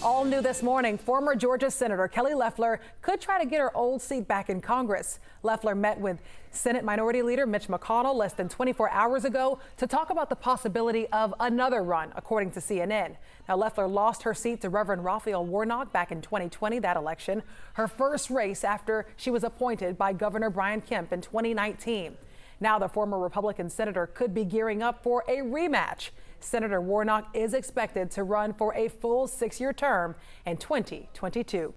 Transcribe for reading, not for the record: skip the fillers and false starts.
All new this morning, former Georgia Senator Kelly Loeffler could try to get her old seat back in Congress. Loeffler met with Senate Minority Leader Mitch McConnell less than 24 hours ago to talk about the possibility of another run, according to CNN. Now, Loeffler lost her seat to Reverend Raphael Warnock back in 2020, that election, her first race after she was appointed by Governor Brian Kemp in 2019. Now, the former Republican senator could be gearing up for a rematch. Senator Warnock is expected to run for a full 6-year term in 2022.